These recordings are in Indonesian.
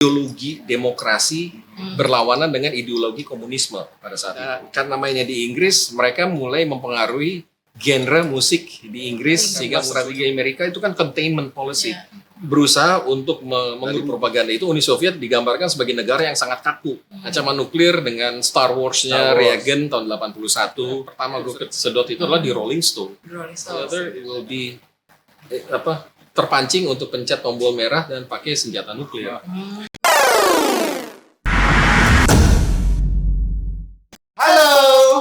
ideologi demokrasi berlawanan dengan ideologi komunisme pada saat itu. Kan namanya di Inggris, mereka mulai mempengaruhi genre musik di Inggris, sehingga strategi Amerika itu kan containment policy. Berusaha untuk mengurus propaganda itu. Uni Soviet digambarkan sebagai negara yang sangat kaku. Ancaman nuklir dengan Star Wars-nya Reagan tahun 81. Pertama gue sedot itu adalah di Rolling Stone. It will be terpancing untuk pencet tombol merah dan pakai senjata nuklir. Halo,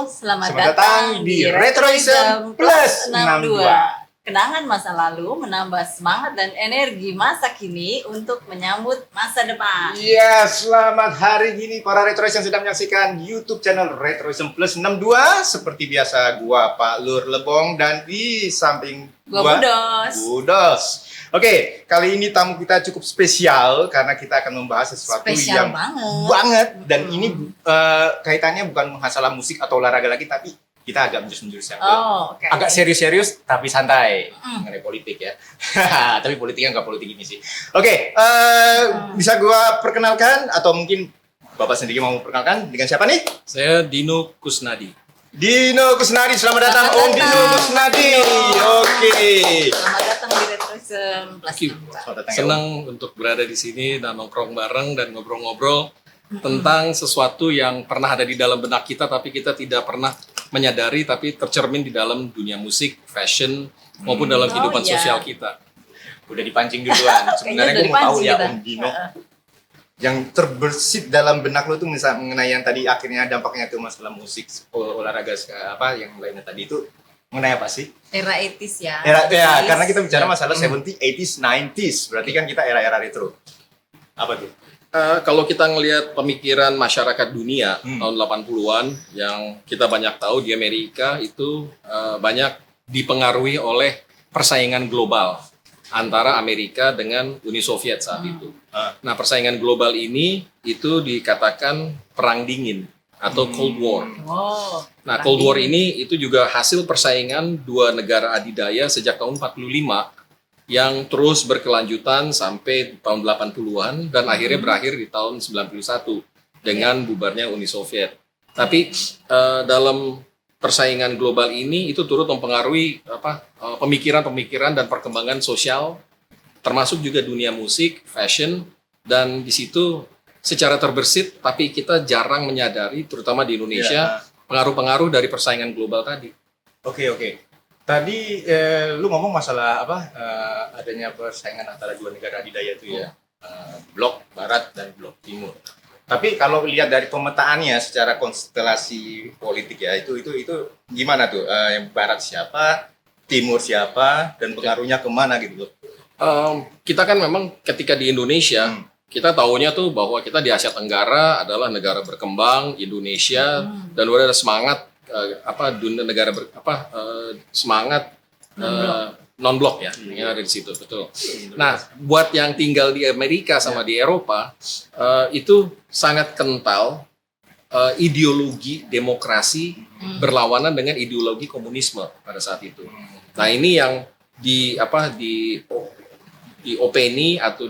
Selamat datang di Retroism Plus 62. Kenangan masa lalu menambah semangat dan energi masa kini untuk menyambut masa depan. Iya, selamat hari gini para Retrois yang sedang menyaksikan YouTube channel Retroism Plus 62. Seperti biasa, gua Pak Lur Lebong dan di samping Gua Budos. Oke, kali ini tamu kita cukup spesial karena kita akan membahas sesuatu Spesial yang banget dan ini kaitannya bukan masalah musik atau olahraga lagi, tapi kita agak menjurus-menjurus yang agak serius-serius tapi santai mengenai politik ya. Tapi politiknya nggak politik ini sih. Oke, bisa gua perkenalkan atau mungkin Bapak sendiri mau perkenalkan dengan siapa nih? Saya Dino Kusnadi. Dino Kusnadi, selamat datang Om Dino Kusnadi. Oke. Selamat datang di Retroism Plus 62. Senang untuk berada di sini dan nongkrong bareng dan ngobrol-ngobrol tentang sesuatu yang pernah ada di dalam benak kita tapi kita tidak pernah menyadari, tapi tercermin di dalam dunia musik, fashion maupun dalam kehidupan sosial kita. Udah dipancing duluan. Sebenarnya gue mau tahu ya Om Dino, yang terbersit dalam benak lo tuh mengenai yang tadi akhirnya dampaknya ke masalah musik, olahraga apa yang lainnya tadi itu mengenai apa sih? Era 80s ya. Ya, karena kita bicara masalah 70s, 80s, 90s. Berarti kan kita era-era retro. Apa tuh? Kalau kita ngelihat pemikiran masyarakat dunia tahun 80-an yang kita banyak tahu di Amerika itu banyak dipengaruhi oleh persaingan global antara Amerika dengan Uni Soviet saat itu. Nah, persaingan global ini itu dikatakan perang dingin atau Cold War. Nah, Cold War ini itu juga hasil persaingan dua negara adidaya sejak tahun 45 yang terus berkelanjutan sampai tahun 80-an dan akhirnya berakhir di tahun 91 dengan bubarnya Uni Soviet. Tapi dalam persaingan global ini itu turut mempengaruhi pemikiran-pemikiran dan perkembangan sosial, termasuk juga dunia musik, fashion, dan di situ secara terbersit tapi kita jarang menyadari, terutama di Indonesia, pengaruh-pengaruh dari persaingan global tadi. Oke. Tadi lu ngomong masalah adanya persaingan antara dua negara adidaya itu ya, blok barat dan blok timur. Tapi kalau lihat dari pemetaannya secara konstelasi politik ya, itu gimana tuh? Yang barat siapa, timur siapa, dan pengaruhnya kemana gitu loh? Kita kan memang ketika di Indonesia, kita taunya tuh bahwa kita di Asia Tenggara adalah negara berkembang, Indonesia, dan udah ada semangat semangat non-blok ya, yang ada di situ, betul. Nah, buat yang tinggal di Amerika sama di Eropa, itu sangat kental ideologi demokrasi berlawanan dengan ideologi komunisme pada saat itu. Nah, ini yang diopeni atau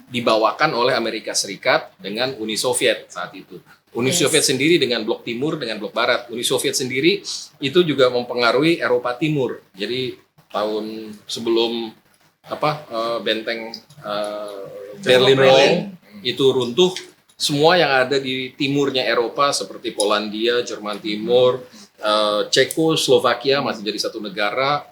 dibawakan oleh Amerika Serikat dengan Uni Soviet saat itu. Uni Soviet sendiri dengan blok timur dengan blok barat. Uni Soviet sendiri itu juga mempengaruhi Eropa Timur. Jadi tahun sebelum benteng Berlin Wall itu runtuh, semua yang ada di timurnya Eropa seperti Polandia, Jerman Timur, Cekoslovakia masih jadi satu negara,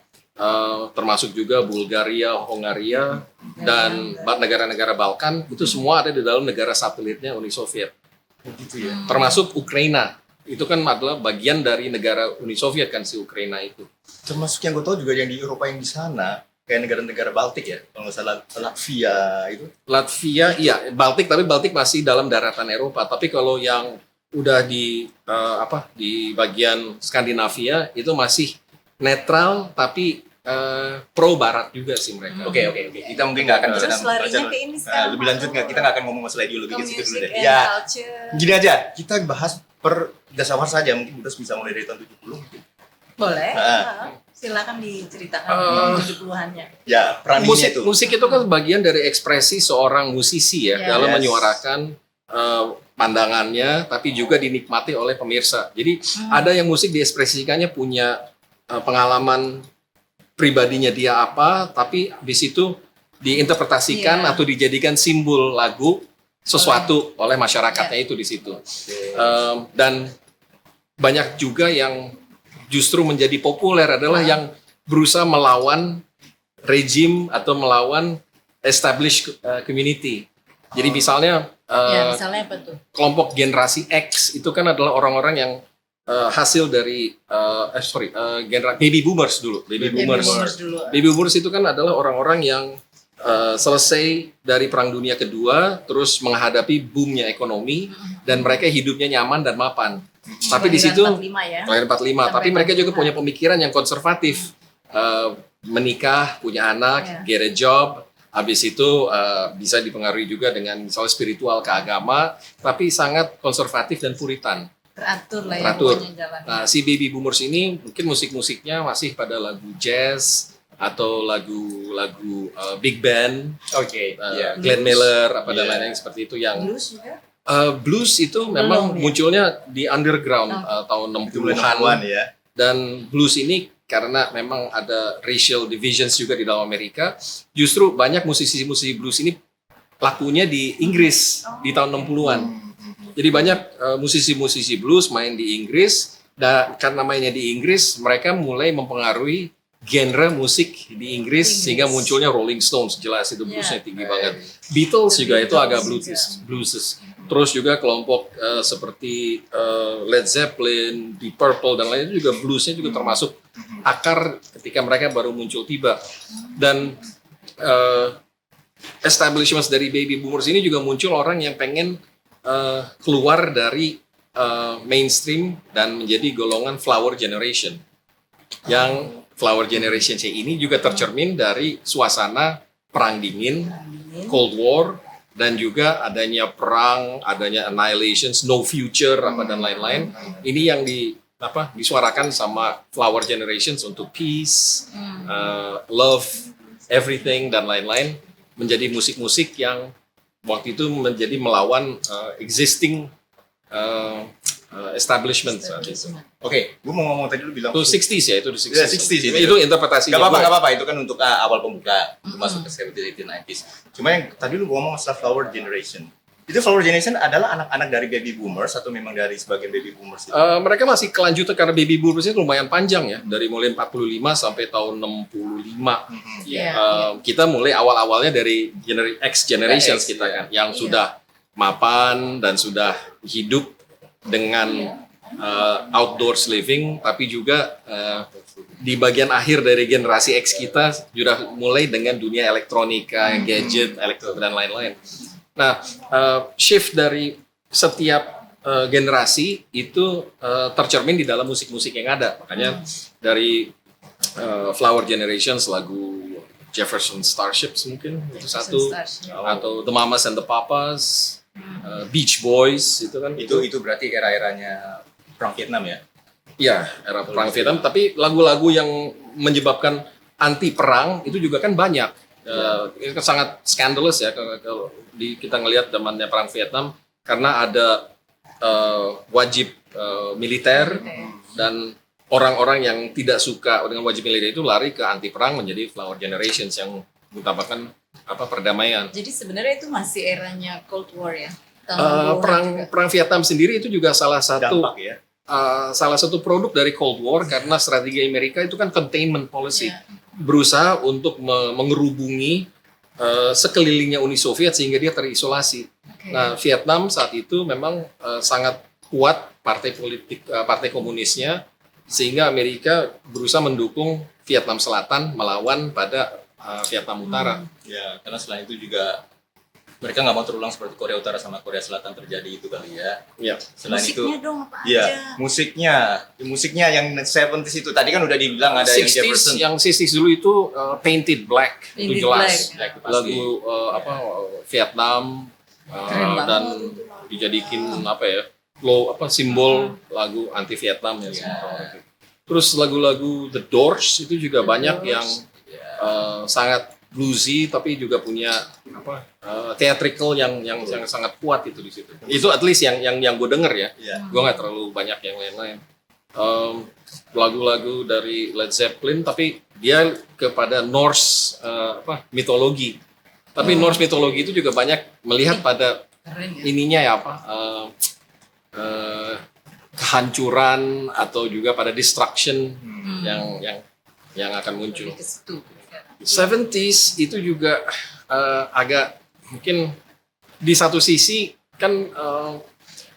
termasuk juga Bulgaria, Hongaria, dan negara-negara Balkan itu semua ada di dalam negara satelitnya Uni Soviet. Begitu ya. Termasuk Ukraina, itu kan adalah bagian dari negara Uni Soviet kan si Ukraina itu. Termasuk yang gue tahu juga yang di Eropa yang di sana kayak negara-negara Baltik ya, kalau nggak salah Latvia itu. Latvia, iya Baltik, tapi Baltik masih dalam daratan Eropa. Tapi kalau yang udah di bagian Skandinavia itu masih netral tapi pro barat juga sih mereka. Oke. Kita mungkin nggak akan bisa lebih lanjut nggak, kita nggak akan ngomong masalah ideologi ke situ dulu deh. Ya, gini aja, kita bahas per dasar saja, mungkin Budas bisa mulai dari tahun 70 mungkin. Boleh. Silakan diceritakan Eh, 70-annya. Ya, peran musik itu. musik itu kan bagian dari ekspresi seorang musisi ya Yes. dalam menyuarakan pandangannya, tapi juga dinikmati oleh pemirsa. Jadi ada yang musik diekspresikannya punya pengalaman pribadinya dia apa, tapi di situ diinterpretasikan Iya. atau dijadikan simbol lagu sesuatu oleh masyarakatnya itu di situ. Dan banyak juga yang justru menjadi populer adalah yang berusaha melawan rejim atau melawan established community. Jadi misalnya Ya, misalnya apa tuh? kelompok generasi X itu kan adalah orang-orang yang hasil dari baby boomers dulu, baby boomers. Dulu. Baby boomers itu kan adalah orang-orang yang selesai dari Perang Dunia Kedua, terus menghadapi boomnya ekonomi, dan mereka hidupnya nyaman dan mapan. Tapi di situ Kelahiran 45 ya. lahir 45, Sampai tapi mereka juga 45. punya pemikiran yang konservatif. Menikah, punya anak, get a job, habis itu bisa dipengaruhi juga dengan misalnya spiritual ke agama, tapi sangat konservatif dan puritan. Teratur lah ya Teratur. pokoknya jalannya. Nah, si baby boomers ini mungkin musik-musiknya masih pada lagu jazz atau lagu-lagu big band, Oke, ya. Glenn Miller apa dan Iya. lain-lain seperti itu yang Blues juga. blues itu memang Belum, ya? munculnya di underground Oh. tahun Itu 60-an. ya. Dan blues ini karena memang ada racial divisions juga di dalam Amerika, justru banyak musisi-musisi blues ini lakunya di Inggris di tahun 60-an. Jadi banyak musisi-musisi blues main di Inggris, dan karena mainnya di Inggris, mereka mulai mempengaruhi genre musik di Inggris, sehingga munculnya Rolling Stones, jelas itu bluesnya tinggi banget. Beatles juga itu agak blues. Terus juga kelompok seperti Led Zeppelin, Deep Purple dan lainnya juga bluesnya juga termasuk akar ketika mereka baru muncul tiba. Dan establishments dari baby boomers ini juga muncul orang yang pengen keluar dari mainstream dan menjadi golongan flower generation. Yang flower generation ini juga tercermin dari suasana perang dingin, Cold War, dan juga adanya perang, adanya annihilations, no future apa dan lain-lain. Ini yang disuarakan sama flower generations untuk peace, love, everything dan lain-lain, menjadi musik-musik yang waktu itu menjadi melawan existing establishment saat itu. Oke, gue mau ngomong tadi lu bilang Itu 60s ya, itu di 60s. Ya, 60s itu. Itu interpretasinya. Gak gue. apa-apa, itu kan untuk awal pembuka untuk masuk ke 70s, 80s, 90s. Cuma yang tadi lu ngomong masalah flower generation. Itu flower generation adalah anak-anak dari baby boomers atau memang dari sebagian baby boomers itu? Mereka masih kelanjutan karena baby boomers itu lumayan panjang ya, dari mulai 45 sampai tahun 65. Iya. Kita mulai awal-awalnya dari X generations X, kita iya. kan, yang sudah mapan dan sudah hidup dengan outdoors living, tapi juga di bagian akhir dari generasi X kita sudah mulai dengan dunia elektronika, gadget, dan lain-lain. Nah, shift dari setiap generasi itu tercermin di dalam musik-musik yang ada. Makanya dari Flower Generations, lagu Jefferson Starships mungkin itu satu, atau The Mamas and the Papas, Beach Boys itu kan Itu berarti era-eranya perang Vietnam ya? ya era perang Vietnam. Tapi lagu-lagu yang menyebabkan anti perang itu juga kan banyak. Itu kan sangat scandalous ya kalau kita ngelihat zamannya perang Vietnam, karena ada wajib militer, dan orang-orang yang tidak suka dengan wajib militer itu lari ke anti perang menjadi Flower Generations yang mengutamakan perdamaian. Jadi sebenarnya itu masih eranya Cold War ya. Tahun 60-an juga. Perang Vietnam sendiri itu juga salah satu Dampak ya? salah satu produk dari Cold War, karena strategi Amerika itu kan containment policy, berusaha untuk mengerubungi sekelilingnya Uni Soviet sehingga dia terisolasi. Nah, Vietnam saat itu memang sangat kuat partai politik, partai komunisnya, sehingga Amerika berusaha mendukung Vietnam Selatan melawan pada Vietnam Utara. Ya, karena selain itu juga mereka nggak mau terulang seperti Korea Utara sama Korea Selatan terjadi itu kali ya. Ya. Selain Musiknya itu, dong apa ya aja? musiknya yang 70s itu tadi kan udah dibilang ada yang 60s, Jefferson. yang 60s dulu itu Painted Black, itu Painted jelas. Black, ya. Lagu Vietnam, Keren banget. dan dijadikan simbol lagu anti Vietnam ya. Terus lagu-lagu The Doors itu juga banyak yang sangat bluesy tapi juga punya theatrical yang sangat kuat itu di situ. Itu at least yang gue denger ya. Gue nggak terlalu banyak yang lain-lain. Lagu-lagu dari Led Zeppelin tapi dia kepada Norse mitologi. Tapi Norse mitologi itu juga banyak melihat pada Keren ya. ininya ya kehancuran atau juga pada destruction yang akan muncul. Lebih ke situ. 70s itu juga agak mungkin di satu sisi kan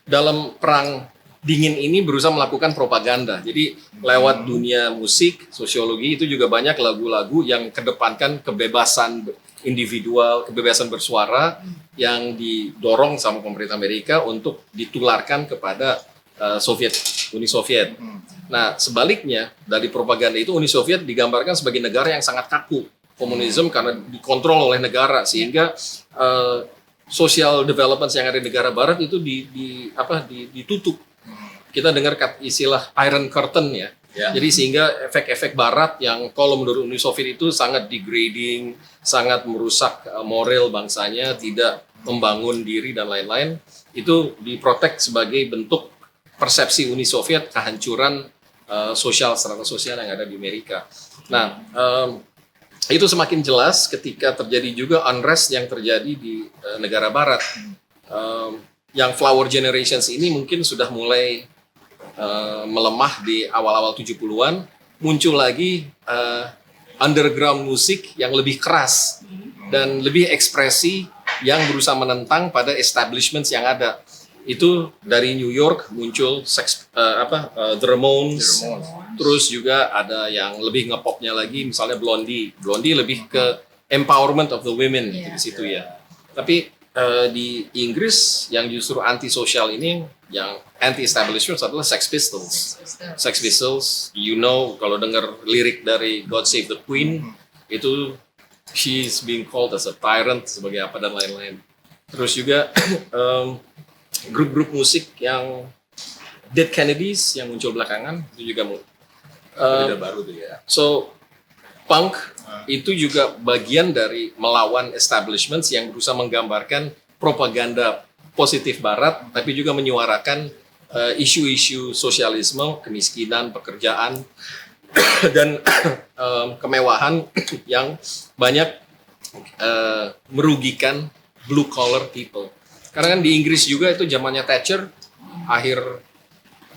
dalam perang dingin ini berusaha melakukan propaganda. Jadi lewat dunia musik, sosiologi itu juga banyak lagu-lagu yang kedepankan kebebasan individual, kebebasan bersuara yang didorong sama pemerintah Amerika untuk ditularkan kepada Uni Soviet. Nah, sebaliknya dari propaganda itu Uni Soviet digambarkan sebagai negara yang sangat kaku, komunisme karena dikontrol oleh negara sehingga social development yang ada di negara barat itu ditutup. Kita dengar istilah Iron Curtain ya. Jadi sehingga efek-efek barat yang kalau menurut Uni Soviet itu sangat degrading, sangat merusak moral bangsanya, tidak membangun diri dan lain-lain, itu diprotek sebagai bentuk persepsi Uni Soviet kehancuran strata sosial yang ada di Amerika. Nah, itu semakin jelas ketika terjadi juga unrest yang terjadi di negara barat. Yang flower generations ini mungkin sudah mulai melemah di awal-awal 70-an, muncul lagi underground musik yang lebih keras dan lebih ekspresi yang berusaha menentang pada establishments yang ada. Itu dari New York muncul The Ramones, terus juga ada yang lebih ngepopnya lagi misalnya Blondie. Blondie lebih ke empowerment of the women di situ ya. Tapi di Inggris yang justru anti-sosial ini, yang anti-establishment adalah Sex Pistols. Sex Pistols, kalau dengar lirik dari God Save the Queen, itu she's being called as a tyrant, sebagai apa dan lain-lain. Terus juga grup-grup musik yang Dead Kennedys yang muncul belakangan, itu juga baru tuh ya. So, punk itu juga bagian dari melawan establishments yang berusaha menggambarkan propaganda positif barat, tapi juga menyuarakan isu-isu sosialisme, kemiskinan, pekerjaan, dan kemewahan yang banyak merugikan blue collar people. Karena kan di Inggris juga itu zamannya Thatcher, akhir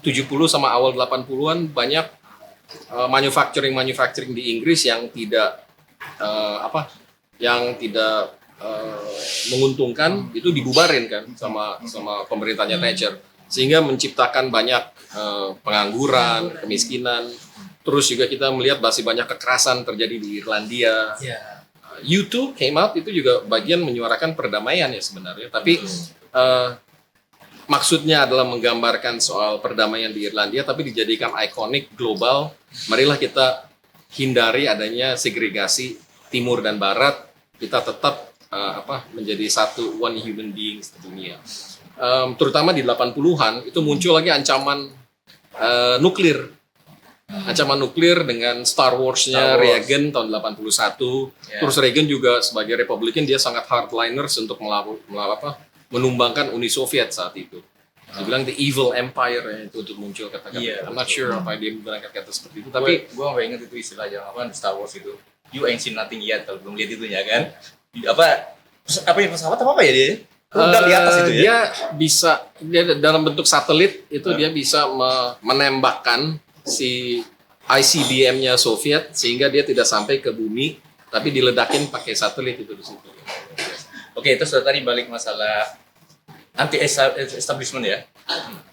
70 sama awal 80-an banyak manufacturing di Inggris yang tidak menguntungkan, itu dibubarin kan sama pemerintahnya Thatcher, sehingga menciptakan banyak pengangguran, kemiskinan. Terus juga kita melihat masih banyak kekerasan terjadi di Irlandia. U2 came out, itu juga bagian menyuarakan perdamaian ya sebenarnya, tapi maksudnya adalah menggambarkan soal perdamaian di Irlandia, tapi dijadikan ikonik global. Marilah kita hindari adanya segregasi timur dan barat. Kita tetap menjadi satu one human being di dunia. Terutama di 80-an itu muncul lagi ancaman nuklir. Ancaman nuklir dengan Star Wars-nya Reagan tahun 81. Terus Reagan juga sebagai Republikan dia sangat hardliners untuk menumbangkan Uni Soviet saat itu. Dia bilang the evil empire ya, itu untuk muncul kata-kata. I'm not sure apa dia menggunakan kata seperti itu. Tapi gue nggak ingat itu istilah yang Star Wars itu. You ain't seen nothing yet, kalau belum lihat itunya kan. Apa yang pesawat apa ya dia? Udah di atas itu ya. Dia dalam bentuk satelit itu dia bisa menembakkan si ICBM-nya Soviet sehingga dia tidak sampai ke bumi, tapi diledakin pakai satelit itu di situ. Oke, itu sudah tadi balik masalah anti-establishment ya.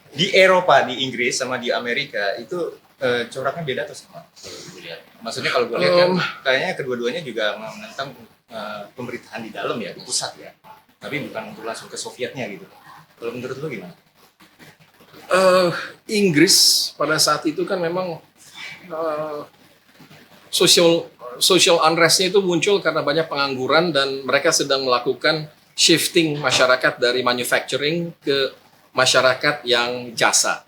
Di Eropa, di Inggris sama di Amerika itu coraknya beda atau sama? Maksudnya kalau gue lihat kan kayaknya kedua-duanya juga menentang pemerintahan di dalam ya, di pusat ya. Tapi bukan untuk langsung ke Sovietnya gitu. Kalau menurut lo gimana? Inggris pada saat itu kan memang social unrest-nya itu muncul karena banyak pengangguran dan mereka sedang melakukan shifting masyarakat dari manufacturing ke masyarakat yang jasa.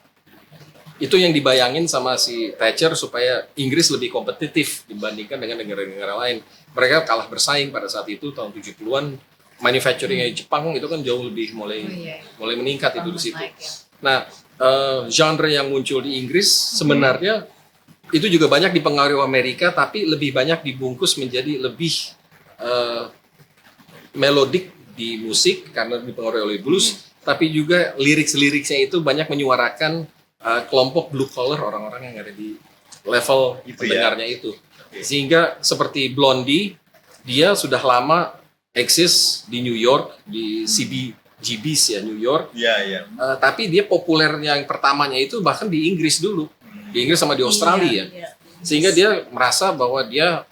Itu yang dibayangin sama si Thatcher supaya Inggris lebih kompetitif dibandingkan dengan negara-negara lain. Mereka kalah bersaing pada saat itu tahun 70-an. Manufacturing Jepang itu kan jauh lebih mulai meningkat itu di situ. Naik, ya. Nah, genre yang muncul di Inggris sebenarnya itu juga banyak dipengaruhi Amerika, tapi lebih banyak dibungkus menjadi lebih melodik di musik karena dipengaruhi oleh blues, tapi juga lirik-liriknya itu banyak menyuarakan kelompok blue collar, orang-orang yang ada di level Itu pendengarnya itu. Sehingga seperti Blondie, dia sudah lama eksis di New York, di CBGBs ya, New York. Iya. Tapi dia populer yang pertamanya itu bahkan di Inggris dulu. Di Inggris sama di Australia. Iya. Sehingga dia merasa bahwa dia,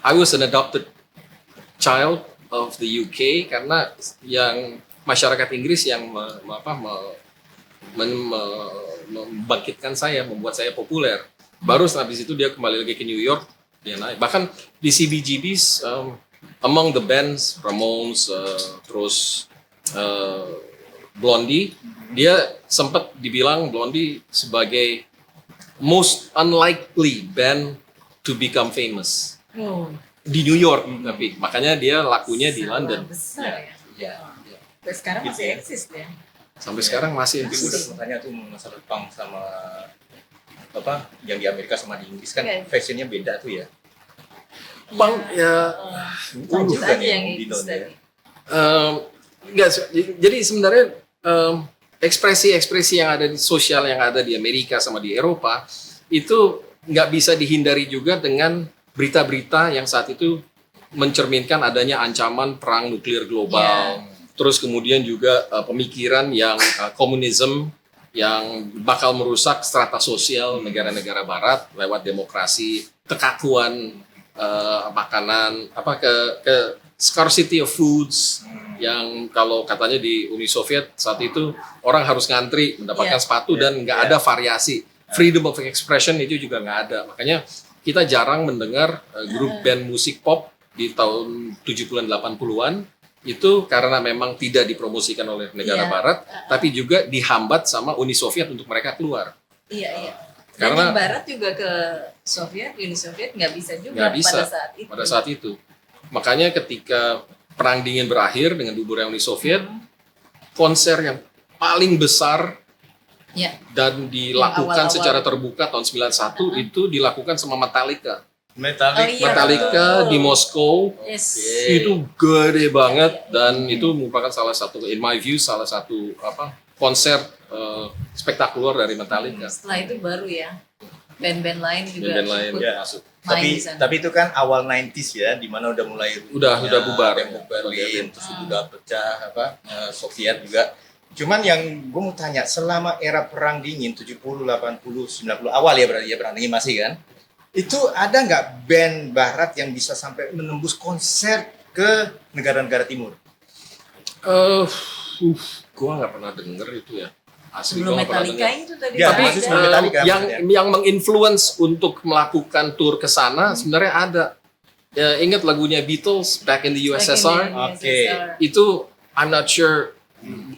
I was an adopted child of the UK, karena yang masyarakat Inggris yang membangkitkan saya, membuat saya populer. Baru habis itu dia kembali lagi ke New York, dia naik. Bahkan di CBGBs, among the bands, Ramones, terus Blondie, dia sempat dibilang Blondie sebagai most unlikely band to become famous Oh, di New York, tapi makanya dia lakunya di sangat London. besar ya. Ya. Sampai sekarang Gitu masih ya. eksis ya. Sampai sekarang masih Tapi gue udah tanya tuh masalah punk sama apa yang di Amerika sama di Inggris kan Oke. fashionnya beda tuh ya. Bang ya. Lanjut juga aja nih yang yang itu Dino tadi. Enggak, jadi sebenarnya ekspresi-ekspresi yang ada di sosial yang ada di Amerika sama di Eropa itu nggak bisa dihindari juga dengan berita-berita yang saat itu mencerminkan adanya ancaman perang nuklir global. Terus kemudian juga pemikiran yang komunisme yang bakal merusak strata sosial negara-negara barat lewat demokrasi, kekakuan makanan, ke scarcity of foods, yang kalau katanya di Uni Soviet saat itu orang harus ngantri mendapatkan sepatu dan nggak ada variasi. Freedom of expression itu juga nggak ada. Makanya kita jarang mendengar grup band musik pop di tahun 70-an 80-an itu karena memang tidak dipromosikan oleh negara Iya. barat, tapi juga dihambat sama Uni Soviet untuk mereka keluar. Iya. Karena- Dan yang Barat juga ke Soviet, Uni Soviet nggak bisa juga Nggak bisa pada saat itu. Makanya ketika Perang Dingin berakhir dengan bubarnya Uni Soviet, konser yang paling besar Ya. dan dilakukan awal-awal. secara terbuka tahun 91 itu dilakukan sama Metallica. Oh, Metallica. iya. Metallica betul. di Moskow Yes. itu gede banget dan itu merupakan salah satu, in my view, salah satu konser spektakuler dari Metallica. Setelah itu baru ya band-band lain juga Band lain ikut Ya. masuk. main di sana. Tapi itu kan awal 90s ya, di mana udah mulai Udah bubar. tembok Berlin, terus udah pecah Soviet juga. Cuman yang gue mau tanya, selama era perang dingin 70, 80, 90 awal ya berarti ya perang dingin masih kan? Itu ada nggak band barat yang bisa sampai menembus konser ke negara-negara timur? Gua nggak pernah denger itu ya. Asli Sebelum gua nggak pernah Metallica denger. itu tadi Ya, Tapi maksudnya sebelum Metallica, yang maksudnya. yang menginfluence untuk melakukan tour ke sana sebenarnya ada. Ya, ingat lagunya Beatles Back in the USSR? Oke. Itu I'm not sure.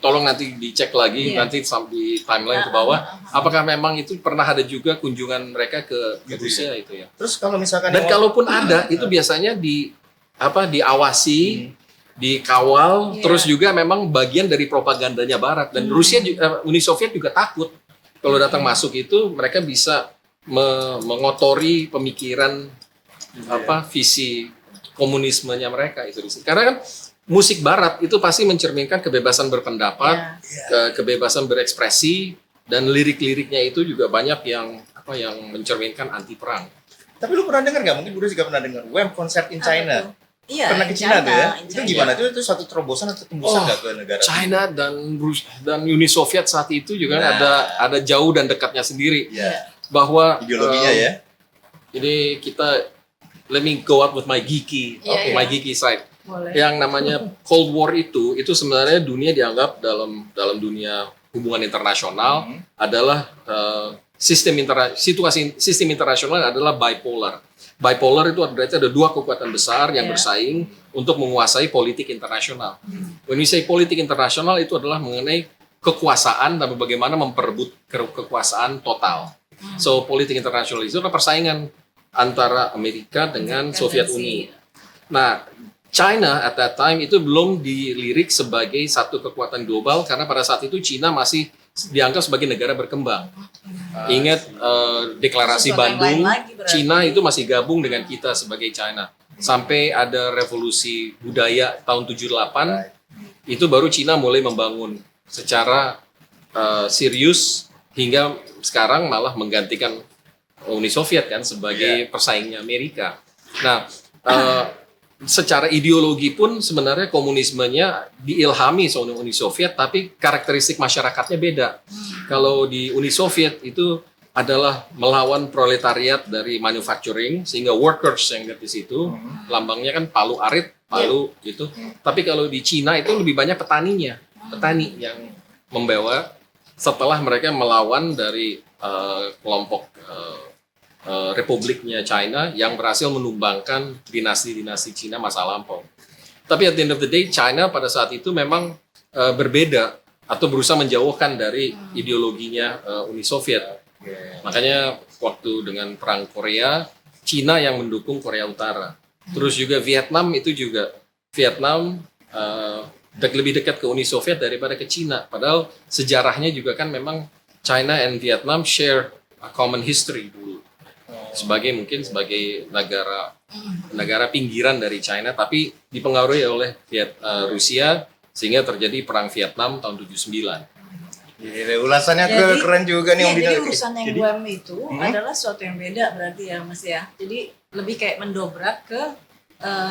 Tolong nanti dicek lagi Iya. nanti di timeline ke bawah. Apakah memang itu pernah ada juga kunjungan mereka ke Gitu Rusia itu ya? Terus kalau misalkan Dan yang- kalaupun ada itu biasanya diawasi, dikawal, Iya. terus juga memang bagian dari propagandanya Barat dan Rusia Uni Soviet juga takut kalau datang masuk itu mereka bisa mengotori pemikiran visi komunismenya mereka itu di sini. Karena kan musik Barat itu pasti mencerminkan kebebasan berpendapat, kebebasan berekspresi, dan lirik-liriknya itu juga banyak yang mencerminkan anti perang. Tapi lu pernah dengar nggak? Mungkin Budi juga pernah dengar. Wham! Concert in China. Iya, Pernah ke Cina tuh ya? in Itu China. gimana? Itu satu terobosan atau tembusan Oh, nggak ke negara? China dan Uni Soviet saat itu juga kan ada jauh dan dekatnya sendiri, Ya. bahwa Ideologinya ya. ini kita let me go out with my geeky Iya, my iya. geeky side. Boleh. Yang namanya Cold War itu sebenarnya dunia dianggap dalam dunia hubungan internasional adalah sistem internasional adalah bipolar. Bipolar itu berarti ada dua kekuatan besar yang Iya. bersaing untuk menguasai politik internasional. When we say politik internasional itu adalah mengenai kekuasaan, tapi bagaimana memperebut kekuasaan total. So politik internasional itu adalah persaingan antara Amerika dengan Soviet Uni. Nah, China at that time itu belum dilirik sebagai satu kekuatan global karena pada saat itu China masih dianggap sebagai negara berkembang. Ingat deklarasi Sesuatu yang Bandung, lain lagi berarti. China itu masih gabung dengan kita sebagai China. Sampai ada revolusi budaya tahun 78, itu baru China mulai membangun secara serius hingga sekarang malah menggantikan Uni Soviet kan sebagai persaingnya Amerika. Nah, secara ideologi pun sebenarnya komunismenya diilhami oleh Uni Soviet, tapi karakteristik masyarakatnya beda. Kalau di Uni Soviet itu adalah melawan proletariat dari manufacturing, sehingga workers yang di situ, lambangnya kan palu arit, palu gitu. Tapi kalau di Cina itu lebih banyak petaninya, petani yang membawa setelah mereka melawan dari kelompok Republiknya China yang berhasil menumbangkan dinasti-dinasti Cina masa lampau. Tapi at the end of the day, China pada saat itu memang berbeda atau berusaha menjauhkan dari ideologinya Uni Soviet. Makanya waktu dengan Perang Korea, Cina yang mendukung Korea Utara. Terus juga Vietnam itu juga, Vietnam lebih dekat ke Uni Soviet daripada ke Cina. Padahal sejarahnya juga kan memang China and Vietnam share a common history dulu. Mungkin sebagai negara pinggiran dari China, tapi dipengaruhi oleh Rusia sehingga terjadi perang Vietnam tahun 79. Gila, ulasannya keren juga nih Om Dino. Jadi urusan yang WEM itu adalah sesuatu yang beda berarti ya Mas ya. Jadi lebih kayak mendobrak ke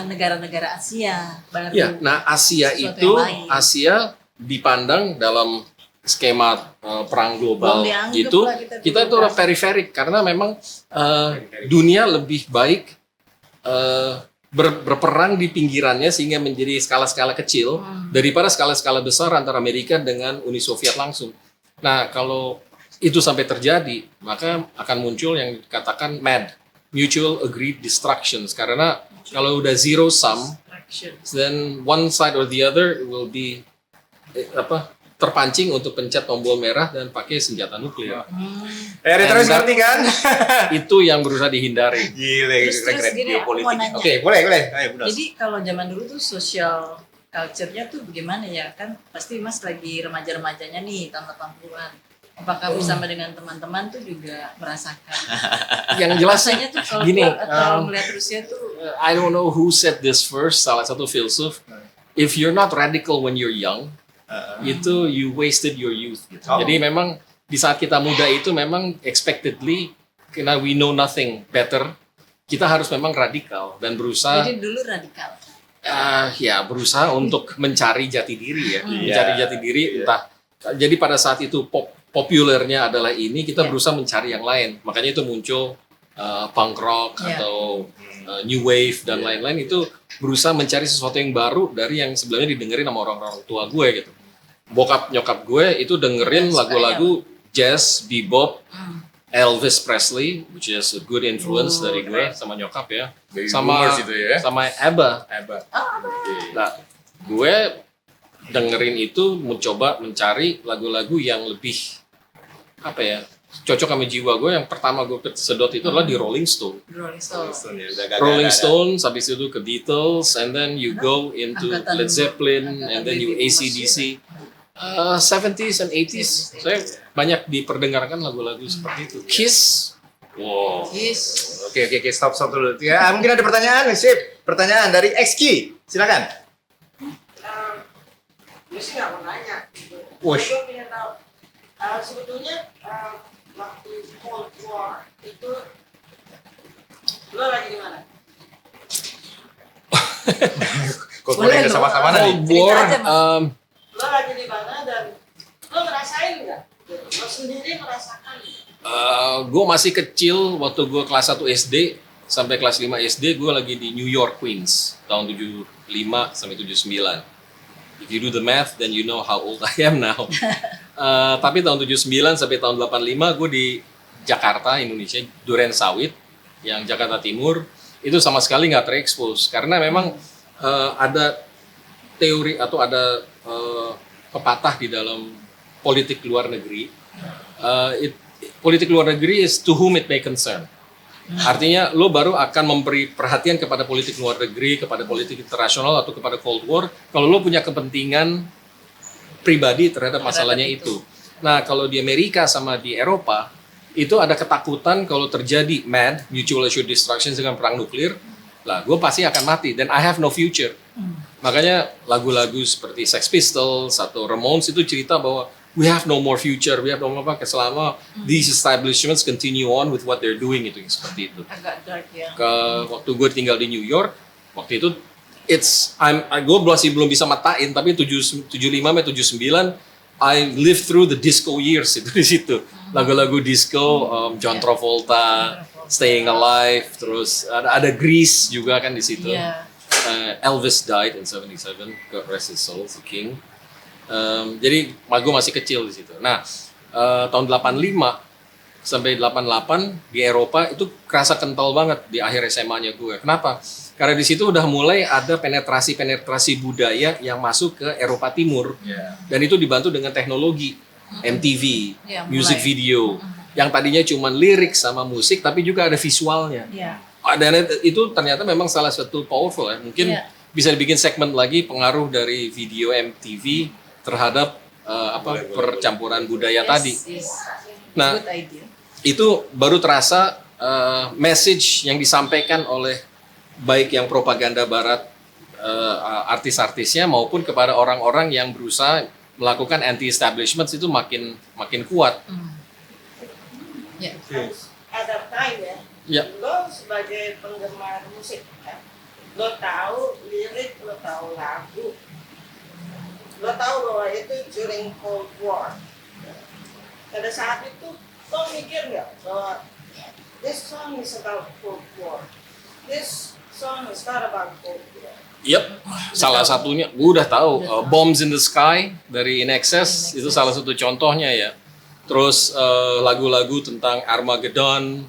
negara-negara Asia. Baru Ya, nah Asia sesuatu itu yang lain. Asia dipandang dalam skema perang global Belum dianggap gitu, lah kita itu prioritas. periferik karena memang dunia lebih baik berperang di pinggirannya sehingga menjadi skala-skala kecil daripada skala-skala besar antara Amerika dengan Uni Soviet langsung. Nah, kalau itu sampai terjadi, maka akan muncul yang dikatakan MAD, Mutual Agreed Destructions, karena kalau udah zero sum, then one side or the other will be terpancing untuk pencet tombol merah dan pakai senjata nuklir. Terus ngerti kan? Itu yang berusaha dihindari. Gile, Terus keren gini, aku geopolitik. mau nanya. Oke, boleh. Ayo, Bunas. Jadi kalau zaman dulu tuh social culture-nya tuh bagaimana ya? Kan pasti Mas lagi remaja-remajanya nih tahun 80-an. Apakah bersama dengan teman-teman tuh juga merasakan? Yang jelas Rasanya tuh kalau gini, kalau melihat Rusia tuh I don't know who said this first, salah satu filsuf, if you're not radical when you're young, itu you wasted your youth. Gitu. Oh. Jadi memang di saat kita muda itu memang expectedly, karena we know nothing better, kita harus memang radikal dan berusaha jadi dulu radikal. berusaha untuk mencari jati diri ya, Iya. mencari jati diri entah. Jadi pada saat itu populernya adalah ini, kita berusaha mencari yang lain. Makanya itu muncul punk rock atau new wave dan lain-lain, itu berusaha mencari sesuatu yang baru dari yang sebelumnya didengerin sama orang-orang tua gue gitu. Bokap nyokap gue itu dengerin lagu-lagu jazz, bebop, Elvis Presley, which is a good influence dari gue sama nyokap ya. Baby Sama boomers itu ya. sama ABBA. Oh, Nah, gue dengerin itu mencoba mencari lagu-lagu yang lebih cocok sama jiwa gue. Yang pertama gue sedot itu adalah di Rolling Stone. Rolling Stone. Rolling Stones, habis itu ke Beatles, and then you go into Angkatan- Led Zeppelin, angkatan and then you baby boomers AC/DC. 70s and 80s, saya banyak diperdengarkan lagu-lagu seperti itu. Kiss, wow. Yes. Oke, stop dulu. Ya, mungkin ada pertanyaan, sip. Pertanyaan dari XQ, silakan. Gue sih nggak mau nanya. Wush. Gue pengen tahu. Sebetulnya waktu Cold War itu lo lagi di mana? Kok Boleh boleh dong. sama-sama nih? Cold War, Cerita aja, Mas. Lo lagi di mana dan lo ngerasain nggak? Lo sendiri merasakan nggak? gue masih kecil waktu gue kelas 1 SD sampai kelas 5 SD, gue lagi di New York, Queens, tahun 75 sampai 79. If you do the math, then you know how old I am now. Tapi tahun 79 sampai tahun 85 gue di Jakarta, Indonesia, Duren Sawit, yang Jakarta Timur, itu sama sekali nggak terekspos. Karena memang ada teori atau ada pepatah di dalam politik luar negeri, politik luar negeri is to whom it may concern. Artinya lo baru akan memberi perhatian kepada politik luar negeri, kepada politik internasional atau kepada Cold War kalau lo punya kepentingan pribadi terhadap masalahnya itu. Nah, kalau di Amerika sama di Eropa itu ada ketakutan kalau terjadi MAD, mutual assured destruction, dengan perang nuklir, lah gue pasti akan mati dan I have no future. Makanya lagu-lagu seperti Sex Pistols atau Ramones itu cerita bahwa we have no more future, we have no more selama these establishments continue on with what they're doing, itu seperti itu. Agak dark ya. Waktu gue tinggal di New York, waktu itu gue masih belum bisa matain, tapi 75 sampai 79 I lived through the disco years itu di situ. Lagu-lagu disco, John Travolta, Staying Alive, terus ada Grease juga kan di situ. Iya. Elvis died in 77, God rest his soul, the king. Jadi gue masih kecil di situ. Nah, tahun 85 sampai 88 di Eropa itu kerasa kental banget di akhir SMA-nya gue. Kenapa? Karena di situ udah mulai ada penetrasi budaya yang masuk ke Eropa Timur. Dan itu dibantu dengan teknologi MTV, Ya, music mulai. video, yang tadinya cuma lirik sama musik tapi juga ada visualnya. Iya. Dan itu ternyata memang salah satu powerful ya. Mungkin Iya. bisa dibikin segmen lagi pengaruh dari video MTV terhadap percampuran budaya tadi. Yes. Nah, Good idea. itu baru terasa message yang disampaikan oleh baik yang propaganda barat, artis-artisnya maupun kepada orang-orang yang berusaha melakukan anti-establishment itu makin kuat. Ya. At that time ya, Ya. lo sebagai penggemar musik ya, lo tahu lirik, lo tahu lagu, lo tahu bahwa itu during Cold War. Pada saat itu lo mikir nggak bahwa this song is about Cold War, this song is not about Cold War. Yep, salah satunya gue udah tahu Bombs in the Sky dari In Excess itu salah satu contohnya ya. Terus lagu-lagu tentang Armageddon,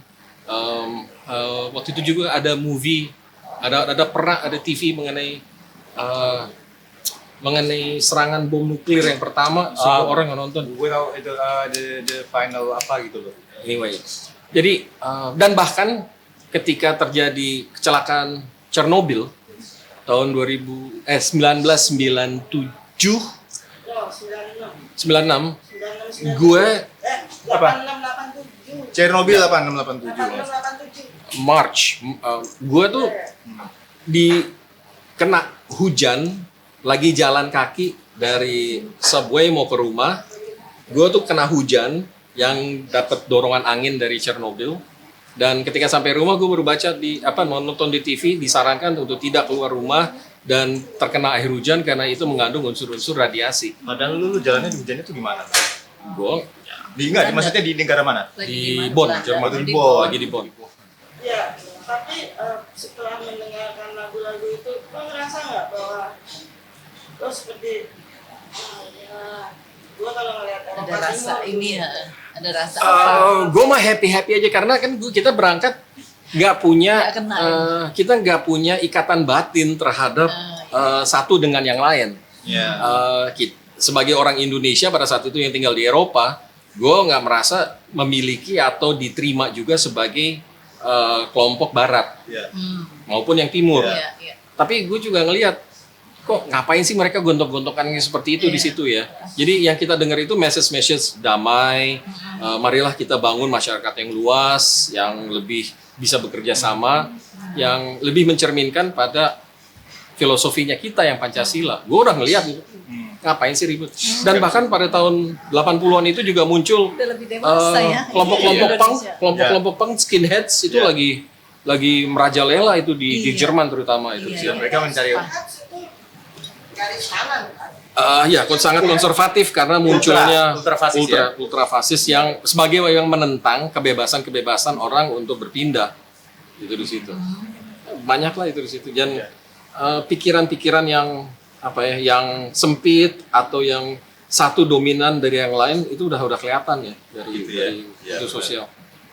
waktu itu juga ada movie, ada TV mengenai serangan bom nuklir yang pertama, semua orang yang nonton. Gue tahu itu the final apa gitu loh. Anyway, jadi dan bahkan ketika terjadi kecelakaan Chernobyl tahun 1997, Oh, 96. 96, 96. gue 8687. Chernobyl 8687. 8687. March, gue tuh kena hujan, lagi jalan kaki dari subway mau ke rumah, gue tuh kena hujan yang dapat dorongan angin dari Chernobyl. Dan ketika sampai rumah gue baru baca nonton di TV disarankan untuk tidak keluar rumah dan terkena air hujan karena itu mengandung unsur-unsur radiasi. Padahal lu jalannya di hujannya tuh gimana? Gue Maksudnya di negara mana? di Bonn, Jerman, di Bonn. lagi di Bonn. Ya, tapi setelah mendengarkan lagu-lagu itu, lo ngerasa nggak bahwa lo seperti gue kalau ngeliat Ada Eropa rasa Timur, ini ya. Ada rasa apa? Gue mah happy aja karena kan kita berangkat nggak punya Nggak kenal. kita nggak punya ikatan batin terhadap satu dengan yang lain. Ya. Sebagai orang Indonesia pada saat itu yang tinggal di Eropa, gue nggak merasa memiliki atau diterima juga sebagai kelompok Barat Ya. maupun yang Timur. Iya, iya. Tapi gue juga ngelihat kok ngapain sih mereka gontok-gontokan seperti itu di Iya. situ ya. Jadi yang kita dengar itu message damai. Marilah kita bangun masyarakat yang luas, yang lebih bisa bekerja sama, yang lebih mencerminkan pada filosofinya kita yang Pancasila. Gue udah ngelihat gitu. Ngapain sih ribut? Dan bahkan pada tahun 80-an itu juga muncul Udah lebih dewasa ya. kelompok-kelompok Iya, punk, Indonesia. kelompok-kelompok punk skinheads itu Ya. lagi merajalela itu di Iya. Jerman terutama itu. Iya. Mereka mencari Hats itu garis kanan kan? Ya, sangat konservatif karena munculnya ultrafasis ya. ultrafasis yang sebagai yang menentang kebebasan orang untuk berpindah itu di situ. Banyak lah itu di situ. Dan pikiran-pikiran yang yang sempit atau yang satu dominan dari yang lain itu udah kelihatan ya dari Gitu ya. Ya, itu sosial.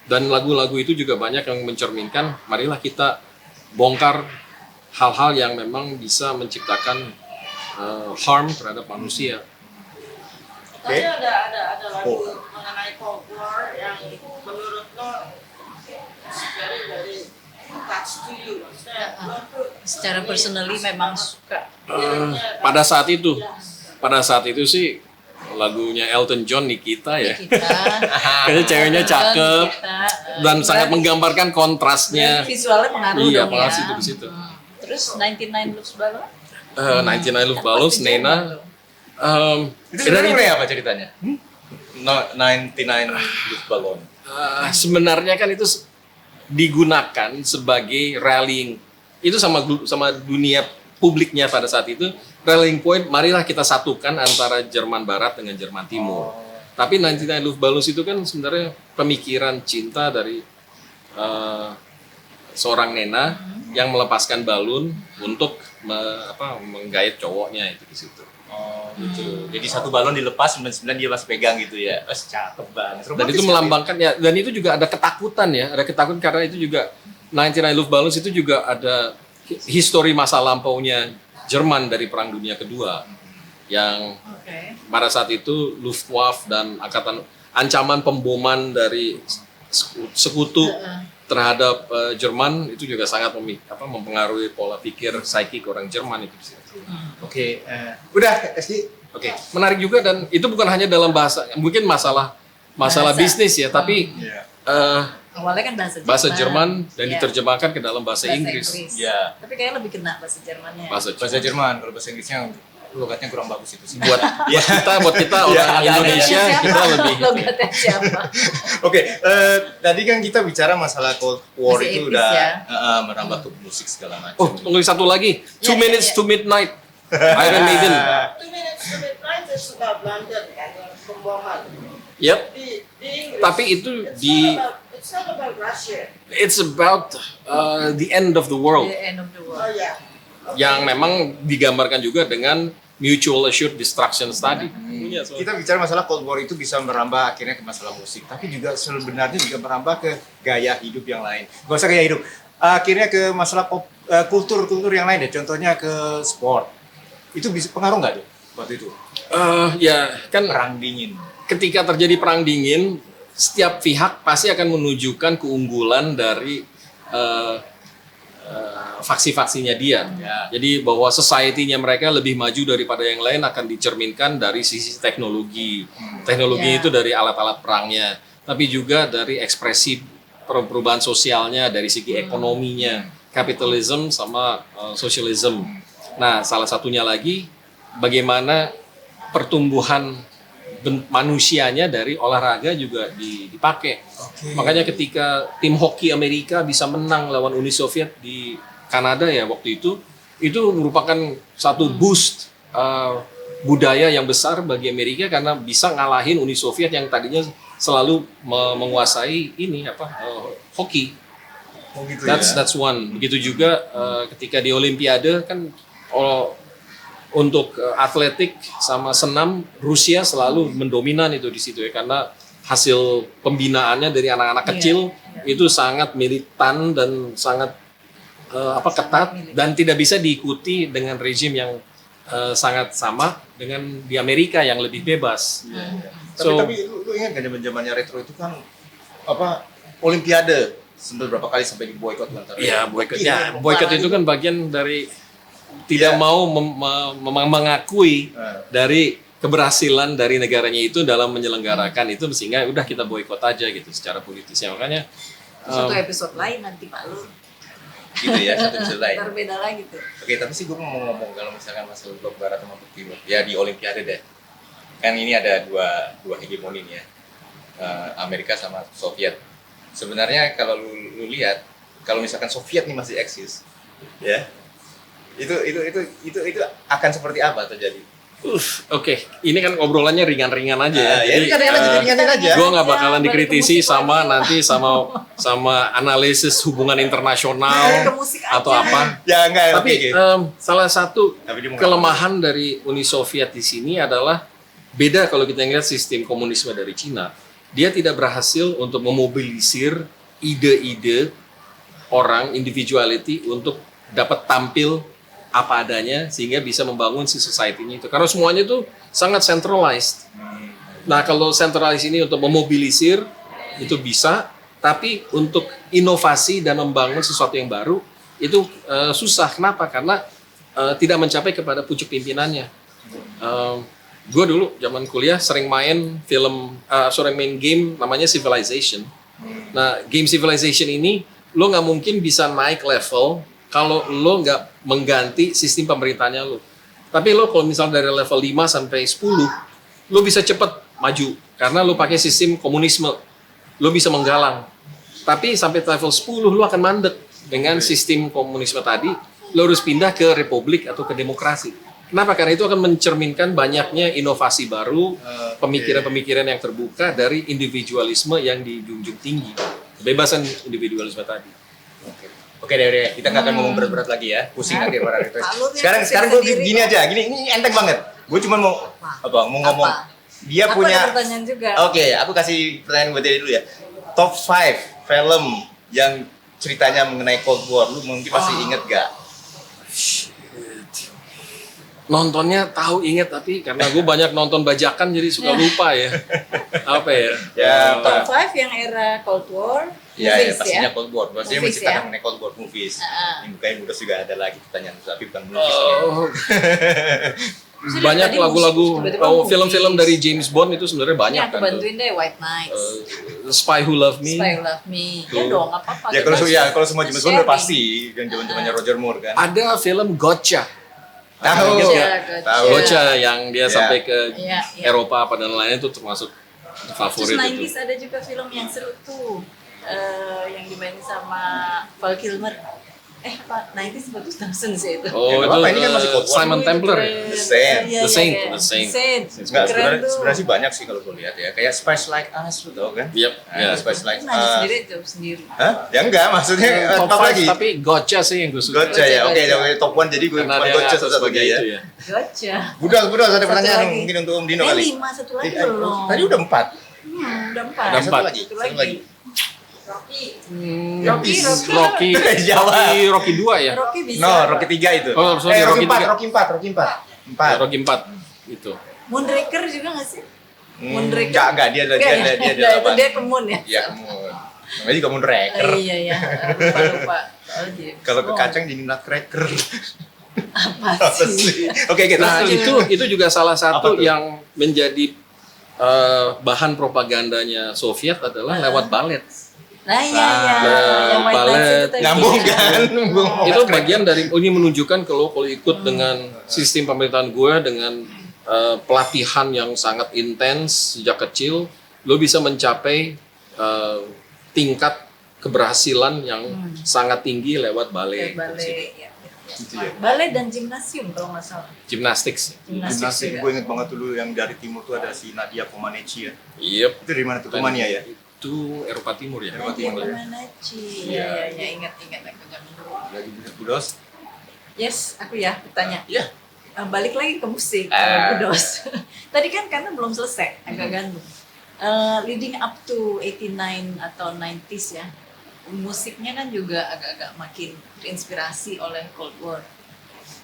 Dan lagu-lagu itu juga banyak yang mencerminkan marilah kita bongkar hal-hal yang memang bisa menciptakan harm terhadap manusia. Tapi ada lagu mengenai folklore yang menurut lo dari touch to you. Maksudnya lo tuh Secara personally memang suka. Pada saat itu sih lagunya Elton John Nikita ya. Kita. Kayaknya ceweknya cakep Kita, dan sangat menggambarkan dan kontrasnya. visualnya pengaruh Iya, dong pengaruh ya. situ di situ. Terus 99 Looks Balloon. 99 Love Balloons, Pasti Nena. Jerman loh. Itu sebenarnya apa ceritanya? No, 99 Love Balloon. Sebenarnya kan itu digunakan sebagai rallying. Itu sama dunia publiknya pada saat itu rallying point. Marilah kita satukan antara Jerman Barat dengan Jerman Timur. Tapi 99 Love Balloons itu kan sebenarnya pemikiran cinta dari seorang Nena yang melepaskan balon untuk menggait cowoknya itu di situ. Oh gitu. Jadi satu balon dilepas, 99 dia masih pegang gitu ya. Cakep banget. Dan itu melambangkan ya, dan itu juga ada ketakutan ya, ada ketakutan karena itu juga 99 Love Balloons itu juga ada histori masa lampaunya Jerman dari Perang Dunia Kedua yang Oke. pada saat itu Luftwaffe dan ancaman pemboman dari sekutu terhadap Jerman itu juga sangat mempengaruhi pola pikir psikik orang Jerman itu. Oke, udah SD. Oke, menarik juga dan itu bukan hanya dalam bahasa, mungkin masalah Bahasa. bisnis ya, tapi Iya. Awalnya kan bahasa Jerman dan Iya. diterjemahkan ke dalam bahasa Inggris. Iya. Tapi kayaknya lebih kena bahasa Jermannya. Bahasa Jerman, kalau bahasa Inggrisnya logatnya kurang bagus itu sih. Buat kita orang Iya, Indonesia Siapa? kita lebih Logatnya siapa? Oke, tadi kan kita bicara masalah Cold War Masih itu 80s udah ya. merambah ke musik segala macam. Oh, tunggu satu lagi. 2 Iya, minutes iya. to midnight. Iron Maiden. 2 minutes to midnight itu sudah London kan, pemboman. Yep. Di Inggris. Tapi itu It's not about Russia. it's about the end of the world. The end of the Oh world. ya. Yang memang digambarkan juga dengan mutual assured destruction tadi. Kita bicara masalah Cold War itu bisa merambah akhirnya ke masalah musik, tapi juga sebenarnya juga merambah ke gaya hidup yang lain. Gak usah gaya hidup, akhirnya ke masalah kultur yang lain deh. Contohnya ke sport. Itu bisa pengaruh nggak tuh waktu itu? Ya kan Perang dingin. ketika terjadi perang dingin, setiap pihak pasti akan menunjukkan keunggulan dari faksi-faksinya dia. Ya. Jadi bahwa society-nya mereka lebih maju daripada yang lain akan dicerminkan dari sisi teknologi. Teknologi Ya. itu dari alat-alat perangnya, tapi juga dari ekspresi perubahan sosialnya, dari segi ekonominya, kapitalisme sama sosialisme. Nah, salah satunya lagi bagaimana pertumbuhan manusianya dari olahraga juga dipakai. Makanya ketika tim hoki Amerika bisa menang lawan Uni Soviet di Kanada ya waktu itu merupakan satu boost budaya yang besar bagi Amerika karena bisa ngalahin Uni Soviet yang tadinya selalu menguasai hoki. Oh gitu That's one. Begitu juga ketika di Olimpiade kan untuk atletik sama senam Rusia selalu mendominan itu di situ ya karena hasil pembinaannya dari anak-anak Iya. kecil itu sangat militan dan sangat ketat dan tidak bisa diikuti dengan rezim yang sangat sama dengan di Amerika yang lebih bebas. Tapi lu ingat kan zaman-zamannya retro itu kan Olimpiade sempat berapa kali sampai diboikot antara. Iya, boykot. Ya, boykot itu kan bagian dari tidak mau mengakui dari keberhasilan dari negaranya itu dalam menyelenggarakan itu sehingga udah kita boykot aja gitu secara politisnya. Makanya Satu episode lain nanti Pak Lur. Gitu ya, satu sisi lain. Berbeda lagi tuh. Oke, tapi sih gue mau ngomong kalau misalkan masalah blok barat sama blok timur, ya di Olimpiade deh. Kan ini ada dua hegemoni nih ya, Amerika sama Soviet. Sebenarnya kalau lu lihat, kalau misalkan Soviet nih masih eksis, ya, itu akan seperti apa terjadi? Oke, ini kan obrolannya ringan-ringan aja ya. Ya, ini kan ringan aja. Gue nggak bakalan Balik ke dikritisi musik sama lagi. nanti sama analisis hubungan Balik ke internasional musik aja. atau apa. Ya enggak. Tapi salah satu Tapi dia mau kelemahan dari Uni Soviet di sini adalah beda kalau kita lihat sistem komunisme dari Cina. Dia tidak berhasil untuk memobilisir ide-ide orang, individuality untuk dapat tampil apa adanya sehingga bisa membangun si society-nya itu. Karena semuanya itu sangat centralized. Nah, kalau sentralis ini untuk memobilisir itu bisa, tapi untuk inovasi dan membangun sesuatu yang baru itu susah. Kenapa? Karena tidak mencapai kepada pucuk pimpinannya. Gue dulu zaman kuliah sering main game namanya Civilization. Nah, game Civilization ini lo nggak mungkin bisa naik level kalau lo nggak mengganti sistem pemerintahnya lo. Tapi lo kalau misalnya dari level 5 sampai 10, lo bisa cepet maju karena lo pakai sistem komunisme. Lo bisa menggalang. Tapi sampai level 10 lo akan mandek dengan sistem komunisme tadi. Lo harus pindah ke republik atau ke demokrasi. Kenapa? Karena itu akan mencerminkan banyaknya inovasi baru, pemikiran-pemikiran yang terbuka dari individualisme yang dijunjung tinggi. Kebebasan individualisme tadi. Oke deh, kita nggak akan ngomong berat-berat lagi ya, pusing nanti para request. Alurnya Sekarang gue sendiri gini kok. aja, ini enteng banget. Gue cuma mau ngomong. Apa? Dia Aku punya. ada pertanyaan juga. Oke, aku kasih pertanyaan buat dia dulu ya. Top 5 film yang ceritanya mengenai Cold War, lu mungkin pasti inget gak? Nontonnya tahu inget, tapi karena gue banyak nonton bajakan jadi suka lupa ya. Apa ya? Ya, Top 5 yang era Cold War. Ya, movies pastinya Cold War. Pastinya Movies, menceritakan ya? mengenai Cold War movies. Ah. Ini bukannya udah juga ada lagi pertanyaan, tapi bukan movies. Oh, Sudah, banyak tadi lagu-lagu, musik, tiba-tiba movies. film-film dari James Bond itu sebenarnya Ini banyak aku kan. bantuin deh, White Knights, Spy Who Loved Me. Spy Who Loved Me. Ya Tuh. dong, apa-apa. Ya kalau semua James Bond udah pasti yang zaman-zamannya Roger Moore kan. Ada film Gotcha. Tahu. Ingat nggak? Tahu. Gotcha yang dia Ya. sampai ke Iya, iya. Eropa apa dan lainnya itu termasuk Terus favorit 90s itu. ada juga film yang seru tuh. Yang dimainin sama Val Kilmer. Apa? 90s bagus Thompson sih itu. Oh, Ya, itu apa-apa, ini kan masih Cold War. Simon Templar ya? The Saint. Iya, The Saint, iya, The Saint. Enggak, Keren tuh. sebenarnya sih banyak sih kalau gue lihat ya. Kayak Spice Like Us lu tau kan? Yep, ya. Spice Like Nanya Us. sendiri, jawab sendiri. Hah? Ya enggak, maksudnya Top top 5 lagi. tapi Gotcha sih yang gue suka. Gotcha ya. Oke, Gotcha. oke, top 1 jadi gue Karena cuma dia Gotcha ngatur satu lagi sebagai ya. itu ya. Gotcha. Budas ada Satu pertanyaan lagi. mungkin untuk Om Dino kali. 5, satu lagi belum. Tadi udah 4. Udah 4. Ada Satu 4. lagi. Satu Satu lagi. Rocky. Rocky Jawab. Rocky 2 ya? Rocky bisa. No, Rocky 3 itu. Oh, sorry, Rocky Rocky 4, tiga. Rocky 4, Rocky 4. Ya, Rocky 4 itu. Moonraker juga nggak sih? Moonraker. Enggak, dia Nggak ya? dia Itu delapan. dia ke Moon ya? Iya, Moon. Namanya juga Moonraker. Iya, iya. Lupa. Oh, James Kalau ke Bond. kacang jadi nutcracker. Apa Apa sih? sih? Oke, kita Nah, itu juga salah Apa satu tuh? yang menjadi bahan propagandanya Soviet adalah lewat balet. Nah, iya, iya. Nah, Yang White balet. Knights itu tadi. nyambung kan? Itu bagian dari ini menunjukkan kalau ikut dengan sistem pemerintahan gue dengan pelatihan yang sangat intens sejak kecil, lo bisa mencapai tingkat keberhasilan yang sangat tinggi lewat balet. Ballet, ya. Gitu ya. Ballet dan gimnasium kalau nggak salah. Gymnastics. Gimnastik, juga. gue inget banget dulu yang dari timur tuh ada si Nadia Comaneci ya. Yep. Itu dari mana tuh? Romania ya? Itu Eropa Timur ya. Eropa Nadia Timur ya. Comaneci. Iya, iya, ingat aku zaman dulu. Lagi Budos. Yes, aku ya bertanya. Iya. Balik lagi ke musik, Ah. Budos. Tadi kan karena belum selesai, agak gantung. Leading up to 89 atau 90s ya, musiknya kan juga agak-agak makin terinspirasi oleh Cold War.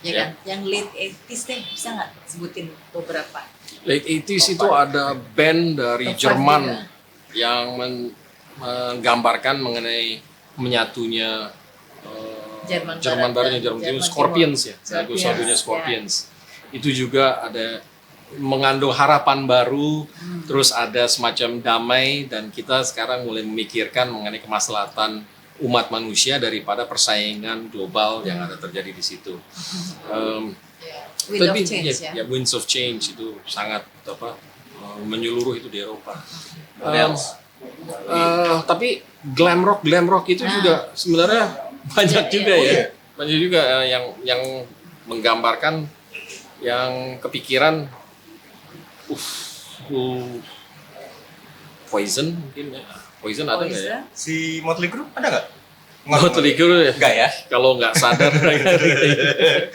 Ya kan? Yang late 80s deh, bisa nggak sebutin beberapa? Late 80s itu ada band dari Topan Jerman juga. yang menggambarkan mengenai menyatunya Jerman Barat dan Barat Jerman dan Timur, Jerman Scorpions Timur. ya, lagu Scorpions, satunya ya. Scorpions. Itu juga ada mengandung harapan baru, terus ada semacam damai dan kita sekarang mulai memikirkan mengenai kemaslahatan umat manusia daripada persaingan global yang ada terjadi di situ. Wind of Tapi, Change ya. Winds of Change itu sangat menyeluruh itu di Eropa. Bells. Tapi glam rock itu juga sebenarnya banyak Iya, juga iya. ya, banyak juga yang menggambarkan yang kepikiran, Poison mungkin ya, Poison ada nggak ya? Si Motley Crue ada nggak? Motley Crue ya, Enggak ya? kalau nggak sadar.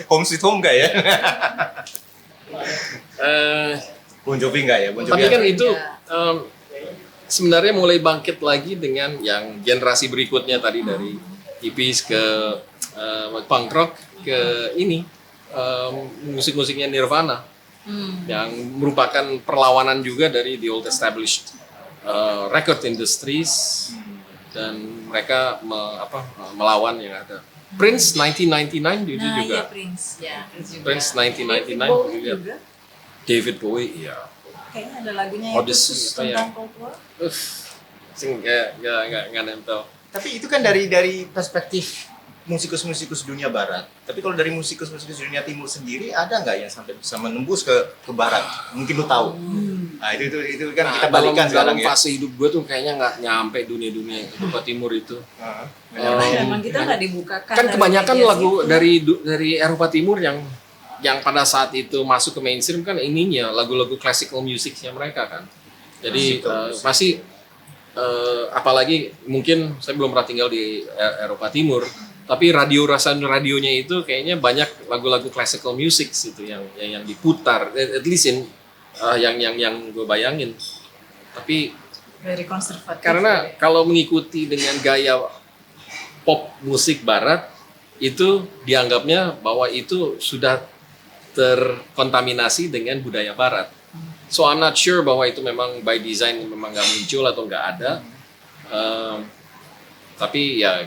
Home Sweet Home enggak ya? Eh, Bon Jovi enggak ya? Bon Jovi Tapi kan ada. itu Iya. sebenarnya mulai bangkit lagi dengan yang generasi berikutnya tadi dari hippies ke punk rock ke ini musik-musiknya Nirvana. yang merupakan perlawanan juga dari the old established record industries, dan mereka melawan yang ada. Prince 1999 itu Nah, juga. iya Prince. Ya, Prince juga. Prince 1999 David Bowie juga. juga. David Bowie, iya. Kayaknya ada lagunya yang Odyssey, khusus apa ya? tentang Cold War. Sing nggak nempel. Tapi itu kan dari perspektif musikus-musikus dunia barat. Tapi kalau dari musikus-musikus dunia timur sendiri, ada nggak yang sampai bisa menembus ke barat? Mungkin lu tahu. Nah itu kan kita balikan dalam sekarang ya. fase hidup gue tuh kayaknya nggak nyampe dunia Eropa Timur itu. Karena memang kita nggak dibukakan. Kan dari kebanyakan media lagu situ. dari Eropa Timur yang pada saat itu masuk ke mainstream kan ininya lagu-lagu classical musicnya mereka kan. Jadi masih apalagi mungkin saya belum pernah tinggal di Eropa Timur, tapi radionya itu kayaknya banyak lagu-lagu classical music itu yang diputar, at least yang gue bayangin. Tapi Very konservatif. karena kalau mengikuti dengan gaya pop musik barat itu dianggapnya bahwa itu sudah terkontaminasi dengan budaya barat. So I'm not sure bahwa itu memang by design memang nggak muncul atau nggak ada. Tapi ya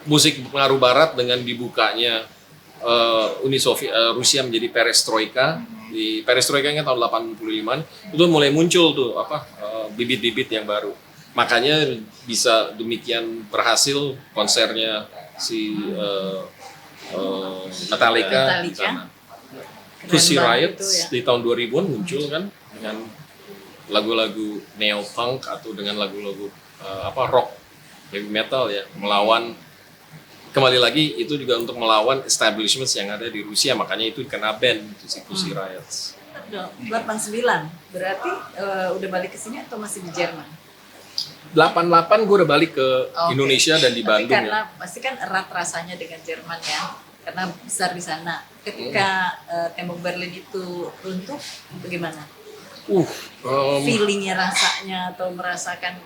musik pengaruh barat dengan dibukanya Uni Soviet Rusia menjadi perestroika. Di perestroikanya tahun 85-an itu mulai muncul tuh bibit-bibit yang baru. Makanya bisa demikian berhasil konsernya si Metallica di sana. Keren Pussy banget Riot itu ya. di tahun 2000-an muncul kan dengan lagu-lagu neo punk atau dengan lagu-lagu rock, heavy metal ya, melawan, kembali lagi itu juga untuk melawan establishments yang ada di Rusia, makanya itu kena ban itu si Pussy Riots. 89 berarti udah balik ke sini atau masih di Jerman? 88 gue udah balik ke Oke. Indonesia dan di Tapi Bandung karena ya. pasti kan erat rasanya dengan Jerman ya, karena besar di sana. Ketika tembok Berlin itu runtuh, bagaimana? Feelingnya, rasanya atau merasakan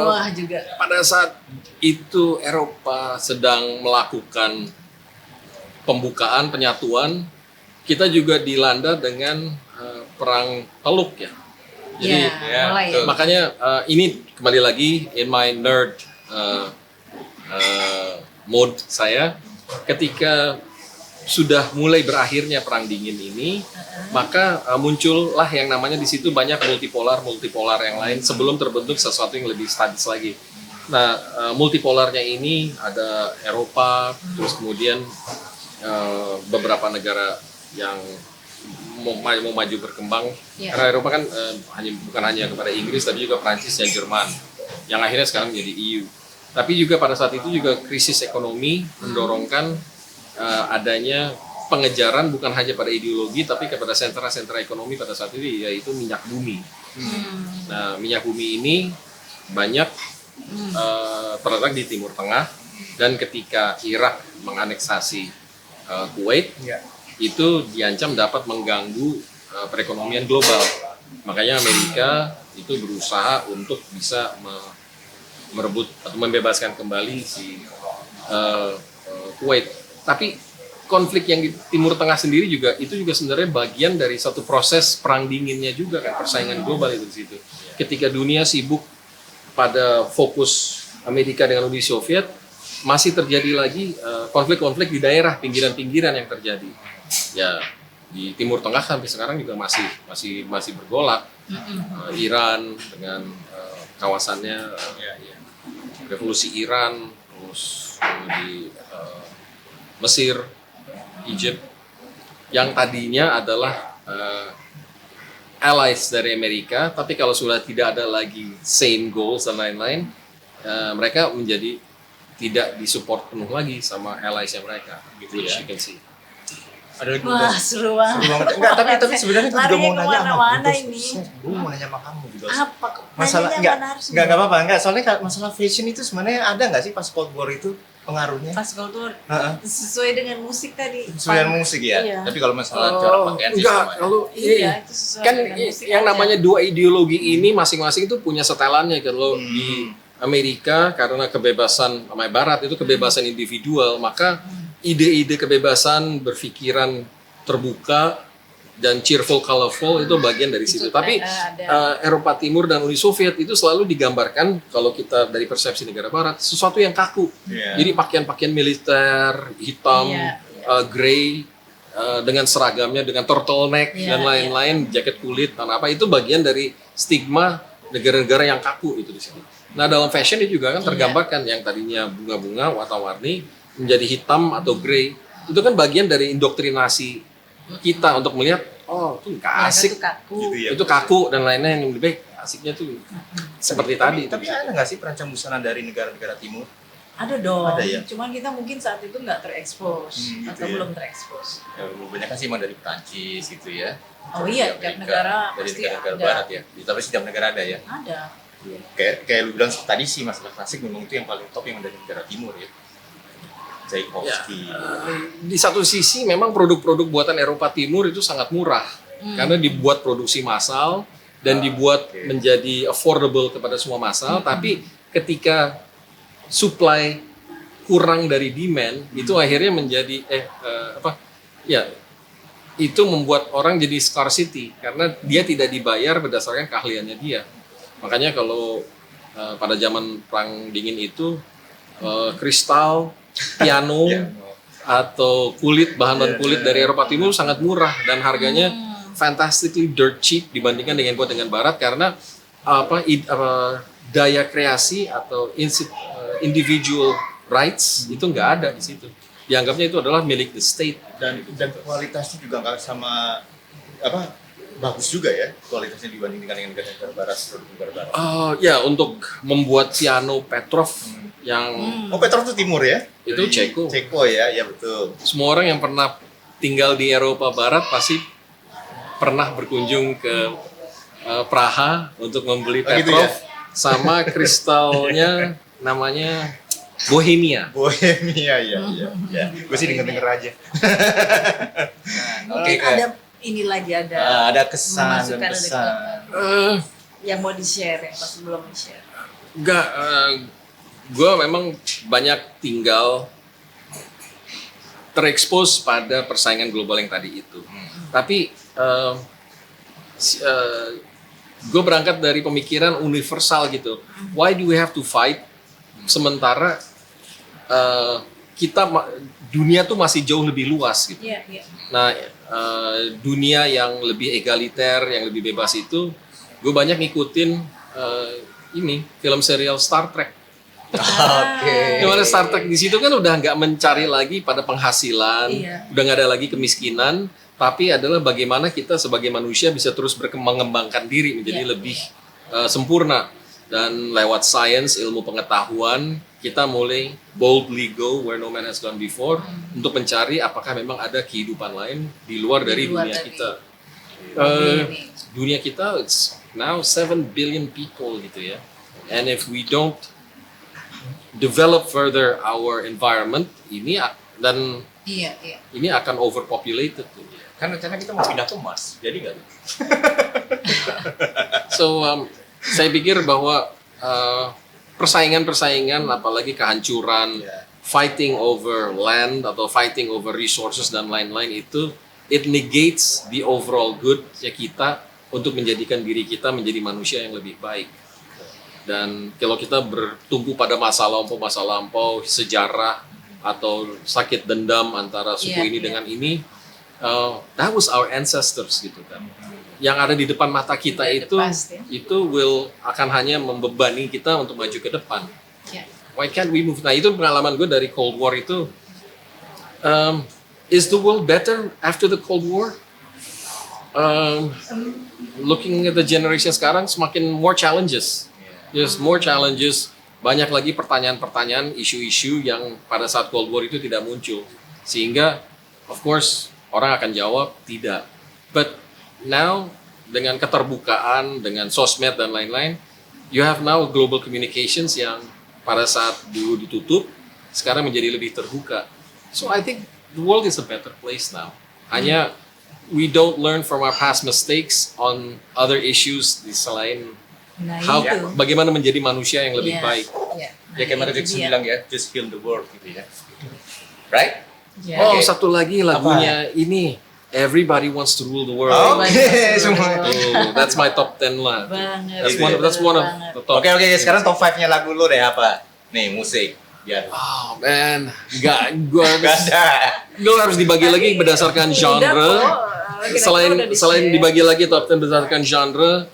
wah juga. Pada saat itu Eropa sedang melakukan pembukaan, penyatuan, kita juga dilanda dengan perang Teluk ya. Jadi mulai ya. makanya ini kembali lagi in my nerd mode saya, ketika sudah mulai berakhirnya perang dingin ini, maka muncullah yang namanya di situ banyak multipolar yang lain sebelum terbentuk sesuatu yang lebih statis lagi. Nah, multipolarnya ini ada Eropa, terus kemudian beberapa negara yang mau maju berkembang. Yeah. Karena Eropa kan bukan hanya kepada Inggris, tapi juga Prancis dan Jerman, yang akhirnya sekarang menjadi EU. Tapi juga pada saat itu juga krisis ekonomi mendorongkan adanya pengejaran bukan hanya pada ideologi, tapi kepada sentra-sentra ekonomi pada saat itu, yaitu minyak bumi. Nah, minyak bumi ini banyak terletak di Timur Tengah, dan ketika Irak menganeksasi Kuwait, itu diancam dapat mengganggu perekonomian global. Makanya Amerika itu berusaha untuk bisa merebut atau membebaskan kembali si Kuwait. Tapi konflik yang di Timur Tengah sendiri juga itu juga sebenarnya bagian dari satu proses perang dinginnya juga kan, persaingan global itu di situ. Ketika dunia sibuk pada fokus Amerika dengan Uni Soviet, masih terjadi lagi konflik-konflik di daerah pinggiran-pinggiran yang terjadi. Ya, di Timur Tengah sampai sekarang juga masih bergolak. Iran dengan kawasannya, revolusi Iran, terus di Mesir, Egypt, yang tadinya adalah allies dari Amerika, tapi kalau sudah tidak ada lagi same goals dan lain-lain, mereka menjadi tidak disupport penuh lagi sama allies-nya mereka, gitu ya. You can see. Ada lagi Wah, seru banget. Enggak, tapi sebenarnya gue juga mau Larinya nanya sama kemana-mana Gus. ini. Gue mau nanya sama kamu juga. Apa? Masalah Nanyanya enggak mana harus enggak apa-apa, enggak. Soalnya masalah fashion itu sebenarnya ada enggak sih pas Cold War itu pengaruhnya? Pas Cold War Heeh. sesuai dengan musik tadi. Sesuai musik ya. Iya. Tapi kalau masalah cara pakaian sih Enggak, sama ya. kalau Iya, itu sesuai kan dengan musik yang aja. namanya dua ideologi ini masing-masing itu punya setelannya. Kalau di Amerika karena kebebasan Barat itu kebebasan individual, maka ide-ide kebebasan berpikiran terbuka dan cheerful, colorful itu bagian dari situ. Tapi ada. Eropa Timur dan Uni Soviet itu selalu digambarkan kalau kita dari persepsi negara Barat sesuatu yang kaku. Iya. Jadi pakaian-pakaian militer hitam, Iya. grey, dengan seragamnya, dengan turtleneck Iya, dan lain-lain, jaket kulit dan apa, itu bagian dari stigma negara-negara yang kaku itu di sini. Nah, dalam fashion itu juga kan tergambarkan yang tadinya bunga-bunga warna-warni menjadi hitam atau grey. Itu kan bagian dari indoktrinasi kita untuk melihat, oh itu nggak Mereka asik, tuh kaku. Gitu ya. itu kaku dan lain-lain, yang lebih baik asiknya tuh seperti tadi. Tapi ada nggak sih perancang busana dari negara-negara timur? Ada dong. Ada ya? Cuman kita mungkin saat itu nggak terekspos Gitu atau ya. belum terekspos. Ya, banyak kan sih emang dari Prancis gitu ya. Oh iya, Dari tiap negara dari pasti negara-negara ada. barat ya. Tapi setiap negara ada ya. Ada. Kayak lu bilang tadi sih masalah klasik memang itu yang paling top yang dari negara timur ya. Tchaikovsky. Di satu sisi memang produk-produk buatan Eropa Timur itu sangat murah karena dibuat produksi massal dan dibuat Oke. menjadi affordable kepada semua massal. Tapi ketika supply kurang dari demand, itu akhirnya menjadi itu membuat orang jadi scarcity karena dia tidak dibayar berdasarkan keahliannya dia. Makanya kalau pada zaman perang dingin itu kristal, piano Ya. atau bahan kulit dari Eropa Timur sangat murah dan harganya fantastically dirt cheap dibandingkan dengan buat dengan Barat karena daya kreasi atau individual rights itu nggak ada di situ. Dianggapnya itu adalah milik the state. dan kualitasnya juga nggak sama bagus juga ya kualitasnya dibandingkan dengan negara-negara barat, produk negara barat. Ya, untuk membuat piano Petrov yang Oh, Petrov itu timur ya? Itu Dari Ceko. Ceko ya, ya betul. semua orang yang pernah tinggal di Eropa Barat pasti pernah berkunjung ke Praha untuk membeli Oh, gitu Petrov ya? sama kristalnya namanya Bohemia. Bohemia ya, ya. Gue sih denger-denger aja. Mungkin Oke, ada ini lagi ada ada kesan dan memasukkan ada pesan. yang mau di-share yang masih belum di-share. Enggak, gue memang banyak tinggal terekspos pada persaingan global yang tadi itu. Tapi gue berangkat dari pemikiran universal gitu. Why do we have to fight? Sementara dunia tuh masih jauh lebih luas gitu. Iya, iya. Nah, dunia yang lebih egaliter, yang lebih bebas itu, gue banyak ngikutin film serial Star Trek. Oke. Dimana Star Trek di situ kan udah nggak mencari lagi pada penghasilan, Iya. udah nggak ada lagi kemiskinan, tapi adalah bagaimana kita sebagai manusia bisa terus mengembangkan diri menjadi Iya. lebih sempurna. Dan lewat sains, ilmu pengetahuan, kita mulai boldly go where no man has gone before untuk mencari apakah memang ada kehidupan lain di luar dari luar dunia dari kita. ini. Dunia kita it's now 7 billion people gitu ya. And if we don't develop further our environment dan Iya, iya. ini akan overpopulated tuh. Kan rencana kita mau pindah ke Mars, jadi nggak? So saya pikir bahwa persaingan-persaingan apalagi kehancuran, Ya. fighting over land atau fighting over resources dan lain-lain itu it negates the overall good ya kita untuk menjadikan diri kita menjadi manusia yang lebih baik. Dan kalau kita bertumpu pada masa lampau, sejarah atau sakit dendam antara suku Iya, ini iya. dengan ini, that was our ancestors gitu kan. Yang ada di depan mata kita Iya, itu the past, ya. akan hanya membebani kita untuk maju ke depan. Iya. Why can't we move? Nah itu pengalaman gue dari Cold War itu. Is the world better after the Cold War? Looking at the generation sekarang semakin more challenges. Yes, more challenges. Banyak lagi pertanyaan-pertanyaan, isu-isu yang pada saat Cold War itu tidak muncul. Sehingga, of course, orang akan jawab tidak. But now, dengan keterbukaan, dengan sosmed dan lain-lain, you have now global communications yang pada saat dulu ditutup, sekarang menjadi lebih terbuka. So I think the world is a better place now. Hanya we don't learn from our past mistakes on other issues selain Nah, how itu. bagaimana menjadi manusia yang lebih Iya, baik. iya. Ya kayak Michael itu Jackson dia. bilang ya, just heal the world gitu ya. Right? Iya. Oh, Oke. satu lagi lagunya ini Everybody wants to rule the world. Oke, semua. Oh, that's my top 10 lah. Banget. That's one of the top. Oke, sekarang top 5-nya lagu lu deh apa? Nih, musik. Biar. Oh man, gua Gak ada. harus dibagi lagi berdasarkan genre. Selain dibagi lagi top 10 berdasarkan genre,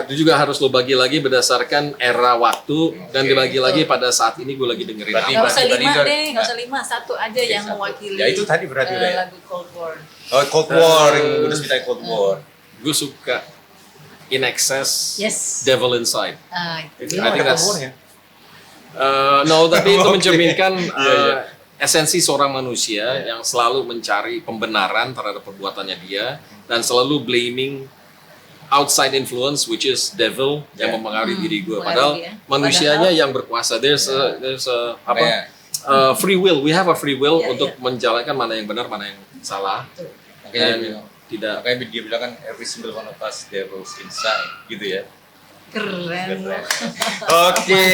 itu juga harus lo bagi lagi berdasarkan era waktu dan dibagi lagi pada saat ini gue lagi dengerin Berarti- apa. Nggak usah Berarti- 5 deh, nggak usah 5, satu aja yang satu. mewakili. Ya, itu tadi berarti udah ya. lagu Cold War. Oh, Cold War, yang udah cerita Cold War. Gue suka In Excess, Yes. Devil Inside. Itu. I think ada that's- Cold War ya? No, tapi itu Oke. mencerminkan Iya. esensi seorang manusia yang selalu mencari pembenaran terhadap perbuatannya dia dan selalu blaming outside influence, which is devil yang Yeah. mempengaruhi diri gue. Pengaruhi Padahal dia. manusianya yang berkuasa. There's a Makanya, free will. We have a free will Yeah, untuk menjalankan mana yang benar, mana yang salah. makanya dia Dan bilang- tidak. makanya dia bilang kan every single one of us devils inside, gitu ya. Keren. Oke.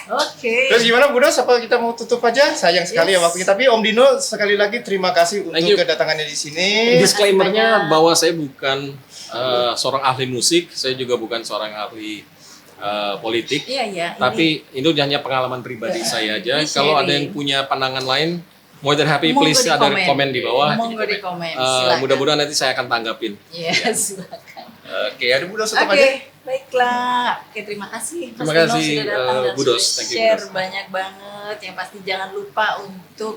Oke. Terus gimana Bu Dos? Apa kita mau tutup aja? Sayang sekali ya Yes. waktunya. Tapi Om Dino sekali lagi terima kasih Thank untuk you. kedatangannya di sini. Disclaimernya bahwa saya bukan seorang ahli musik, saya juga bukan seorang ahli politik. Iya, iya. Tapi itu hanya pengalaman pribadi saya aja. Ini Kalau ada sharing. yang punya pandangan lain, more than happy, Monggo please di ada komen. komen di bawah. Monggo di komen. Silakan. Mudah-mudahan nanti saya akan tanggapin. Iya, silakan. Oke, ada Bu Dos tutup Oke, aja. baiklah. Oke, terima kasih Mas Terima Dino kasih, sudah datang dan Bu Dos. sudah Thank you, Bu share Dos. banyak banget. Yang pasti jangan lupa untuk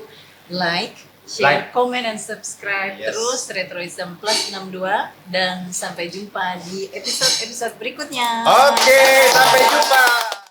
share, comment, and subscribe. Yes. Terus Retroism Plus 62 dan sampai jumpa di episode berikutnya. Oke, sampai jumpa.